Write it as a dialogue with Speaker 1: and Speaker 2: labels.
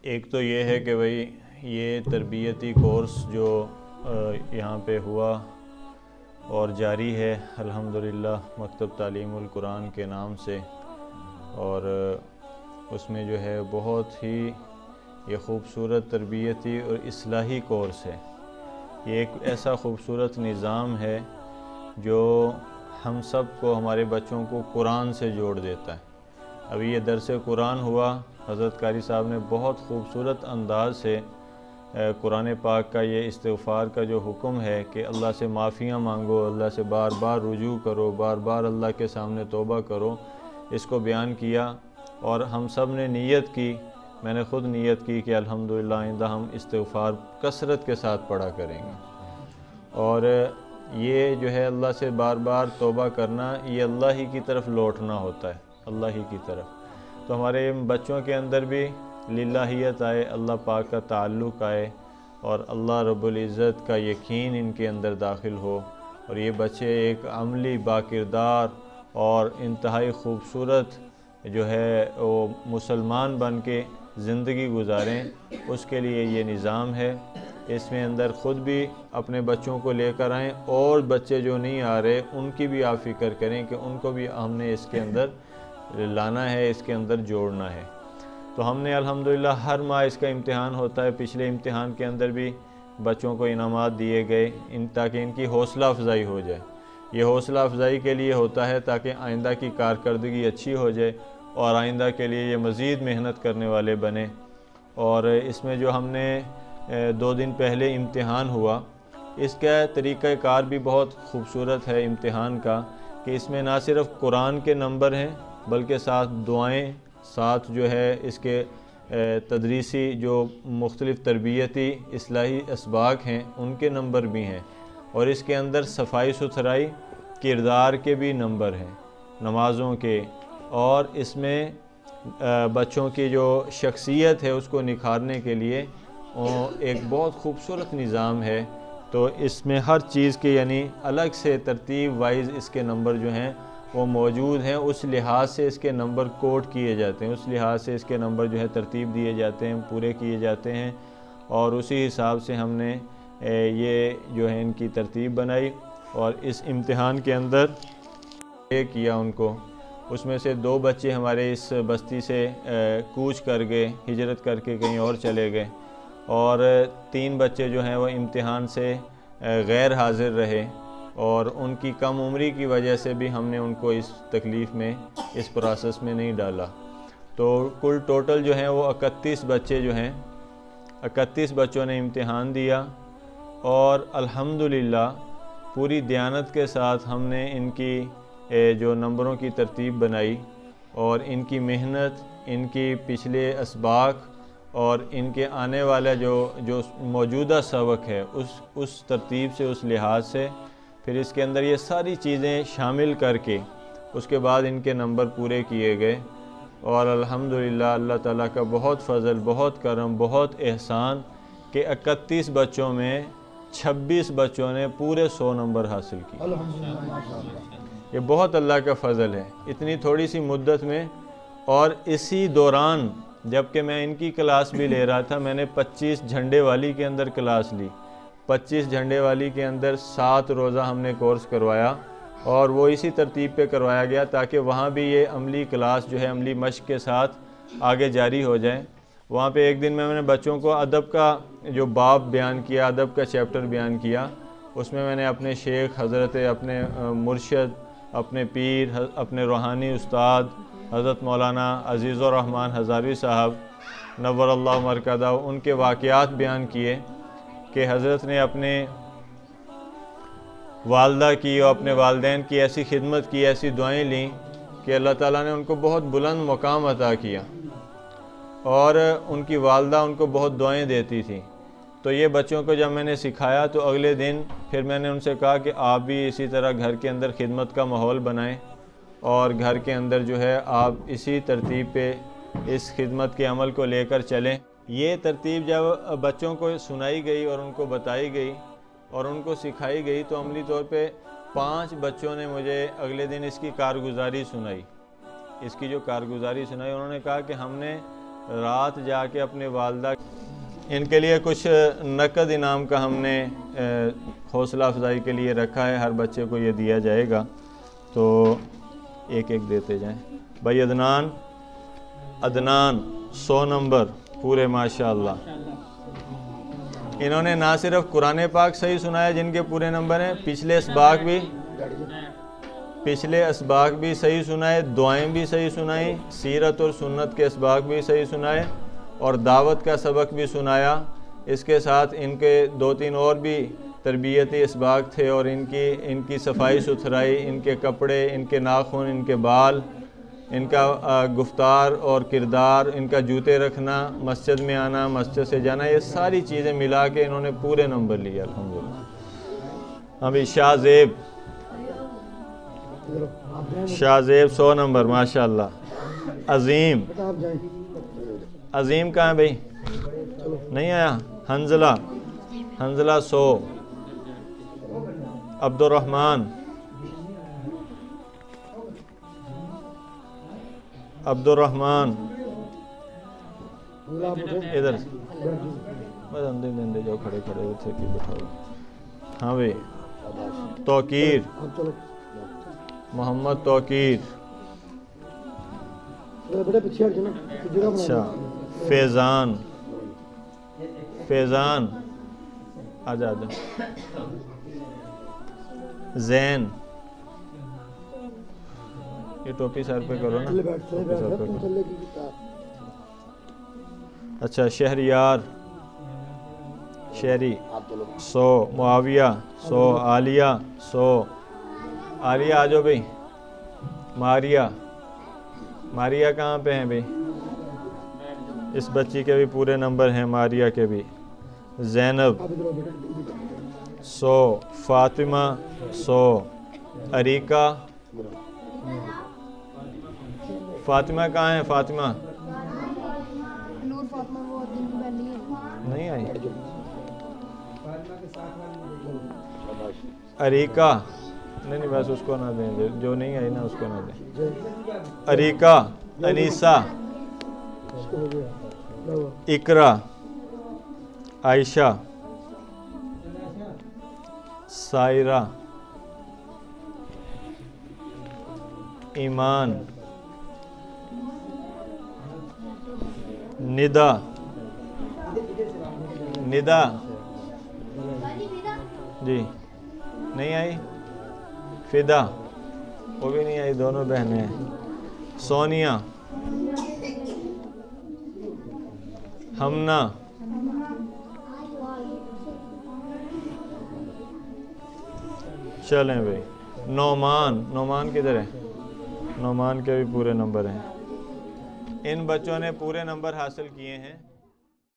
Speaker 1: एक तो ये है कि भाई ये तरबियती कोर्स जो यहाँ पे हुआ और जारी है अल्हम्दुलिल्लाह मकतब तालीमुल कुरान के नाम से, और उसमें जो है बहुत ही ये ख़ूबसूरत तरबियती और इस्लाही कोर्स है। ये एक ऐसा ख़ूबसूरत निज़ाम है जो हम सब को, हमारे बच्चों को कुरान से जोड़ देता है। अभी ये दरस कुरान हुआ, हज़रत कारी साहब ने बहुत ख़ूबसूरत अंदाज से कुरान पाक का ये इस्तिग़फ़ार का जो हुक्म है कि अल्लाह से माफ़ियाँ मांगो, अल्लाह से बार बार रुजू करो, बार बार अल्लाह के सामने तौबा करो, इसको बयान किया। और हम सब ने नीयत की, मैंने ख़ुद नीयत की कि अल्हम्दुलिल्लाह आइंदा हम इस्तिग़फ़ार कसरत के साथ पढ़ा करेंगे। और ये जो है अल्लाह से बार बार तौबा करना, ये अल्लाह ही की तरफ लौटना होता है, अल्लाह ही की तरफ। तो हमारे बच्चों के अंदर भी लिल्लाहियत आए, अल्लाह पाक का ताल्लुक़ आए और अल्लाह रब्बुल इज़्ज़त का यकीन इनके अंदर दाखिल हो, और ये बच्चे एक अमली बाकिरदार और इंतहाई ख़ूबसूरत जो है वो मुसलमान बन के ज़िंदगी गुजारें, उसके लिए ये निज़ाम है। इसमें अंदर ख़ुद भी अपने बच्चों को लेकर आएँ, और बच्चे जो नहीं आ रहे उनकी भी आप फ़िक्र करें कि उनको भी हमने इसके अंदर लाना है, इसके अंदर जोड़ना है। तो हमने अल्हम्दुलिल्लाह हर माह इसका इम्तिहान होता है। पिछले इम्तिहान के अंदर भी बच्चों को इनामात दिए गए ताकि इनकी हौसला अफजाई हो जाए। ये हौसला अफजाई के लिए होता है ताकि आइंदा की कारकर्दगी अच्छी हो जाए और आइंदा के लिए ये मज़ीद मेहनत करने वाले बने। और इसमें जो हमने 2 दिन पहले इम्तिहान हुआ, इसका तरीक़ाकार भी बहुत ख़ूबसूरत है इम्तिहान का, कि इसमें ना सिर्फ़ कुरान के नंबर हैं बल्कि साथ दुआएं, साथ जो है इसके तदरीसी जो मुख्तलिफ़ तरबियती इस्लाही असबाक हैं उनके नंबर भी हैं, और इसके अंदर सफाई सुथराई किरदार के भी नंबर हैं, नमाज़ों के। और इसमें बच्चों की जो शख्सियत है उसको निखारने के लिए एक बहुत ख़ूबसूरत निज़ाम है। तो इसमें हर चीज़ के यानी अलग से तरतीब वाइज इसके नंबर जो हैं वो मौजूद हैं, उस लिहाज से इसके नंबर कोड किए जाते हैं, उस लिहाज से इसके नंबर जो है तरतीब दिए जाते हैं, पूरे किए जाते हैं। और उसी हिसाब से हमने ये जो है इनकी तरतीब बनाई, और इस इम्तिहान के अंदर किया उनको। उसमें से 2 बच्चे हमारे इस बस्ती से कूच कर गए, हिजरत करके कहीं और चले गए, और 3 बच्चे जो हैं वो इम्तिहान से गैर हाज़िर रहे, और उनकी कम उम्री की वजह से भी हमने उनको इस तकलीफ़ में, इस प्रोसेस में नहीं डाला। तो कुल टोटल जो हैं वो 31 बच्चे जो हैं, 31 बच्चों ने इम्तिहान दिया, और अल्हम्दुलिल्लाह पूरी दयानत के साथ हमने इनकी जो नंबरों की तरतीब बनाई, और इनकी मेहनत, इनकी पिछले असबाक और इनके आने वाला जो मौजूदा सबक है उस तरतीब से, उस लिहाज से फिर इसके अंदर ये सारी चीज़ें शामिल करके उसके बाद इनके नंबर पूरे किए गए। और अल्हम्दुलिल्लाह अल्लाह ताला का बहुत फ़ज़ल, बहुत करम, बहुत एहसान कि 31 बच्चों में 26 बच्चों ने पूरे 100 नंबर हासिल किए। ये बहुत अल्लाह का फ़ज़ल है इतनी थोड़ी सी मुद्दत में। और इसी दौरान जबकि मैं इनकी क्लास भी ले रहा था, मैंने 25 झंडे वाली के अंदर क्लास ली। 25 झंडे वाली के अंदर 7 रोज़ा हमने कोर्स करवाया, और वो इसी तरतीब पे करवाया गया ताकि वहाँ भी ये अमली क्लास जो है, अमली मश्क के साथ आगे जारी हो जाए। वहाँ पे एक दिन मैंने बच्चों को अदब का जो बाब बयान किया, अदब का चैप्टर बयान किया, उसमें मैंने अपने शेख हज़रत, अपने मुर्शद, अपने पीर, अपने रूहानी उस्ताद हज़रत मौलाना अज़ीज़ुर रहमान हज़ारवी साहब नव्वरल्लाहु मरकज़ा, उनके वाक़यात बयान किए कि हज़रत ने अपने वालदा की और अपने वालदैन की ऐसी खिदमत की, ऐसी दुआएं लीं कि अल्लाह ताला ने उनको बहुत बुलंद मकाम अता किया, और उनकी वालदा उनको बहुत दुआएं देती थी। तो ये बच्चों को जब मैंने सिखाया तो अगले दिन फिर मैंने उनसे कहा कि आप भी इसी तरह घर के अंदर खिदमत का माहौल बनाएं, और घर के अंदर जो है आप इसी तरतीब पे इस खिदमत के अमल को लेकर चलें। ये तरतीब जब बच्चों को सुनाई गई और उनको बताई गई और उनको सिखाई गई, तो अमली तौर पे 5 बच्चों ने मुझे अगले दिन इसकी कारगुजारी सुनाई। इसकी जो कारगुजारी सुनाई, उन्होंने कहा कि हमने रात जाके अपने वालदा, इनके लिए कुछ नकद इनाम का हमने हौसला अफजाई के लिए रखा है। हर बच्चे को ये दिया जाएगा, तो एक एक देते जाएं। भाई अदनान 100 नंबर पूरे माशाअल्लाह। इन्होंने ना सिर्फ कुरान पाक सही सुनाया जिनके पूरे नंबर हैं, पिछले असबाक भी सही सुनाए, दुआएं भी सही सुनाई, सीरत और सुन्नत के असबाक भी सही सुनाए और दावत का सबक भी सुनाया। इसके साथ इनके 2-3 और भी तरबियती इसबाक थे और इनकी सफाई सुथराई, इनके कपड़े, इनके नाखून, इनके बाल, इनका गुफ्तार और किरदार, इनका जूते रखना, मस्जिद में आना, मस्जिद से जाना, ये सारी चीज़ें मिला के इन्होंने पूरे नंबर लिए अल्हम्दुलिल्लाह। अभी शाहजेब 100 नंबर माशाअल्लाह। अजीम कहाँ है भाई? नहीं आया। हंजला 100। अब्दुर्रहमान इधर बस अंदर जाओ, खड़े थे कि बैठाओ। हाँ भाई तौकीर, मोहम्मद तौकीर। अच्छा फैज़ान आजा। जैन, ये टोपी सर पे करो ना, टोपी सर पे करो। अच्छा शहरियार, शहरी 100। मुआविया 100। आलिया 100। आलिया आ जाओ भाई। मारिया कहाँ पे हैं भाई? इस बच्ची के भी पूरे नंबर हैं, मारिया के भी। ज़ैनब 100। फातिमा 100। अरीका, फातिमा कहाँ है? फातिमा नहीं आई। अरीका नहीं बस उसको ना दें, जो नहीं आई ना उसको ना दें। अरीका, अनीसा, इकरा, आयशा, सायरा, ईमान, निदा जी नहीं आई। फिदा वो भी नहीं आई, दोनों बहनें हैं। सोनिया, हमना, चलें भाई। नौमान किधर है? नौमान के भी पूरे नंबर हैं। इन बच्चों ने पूरे नंबर हासिल किए हैं।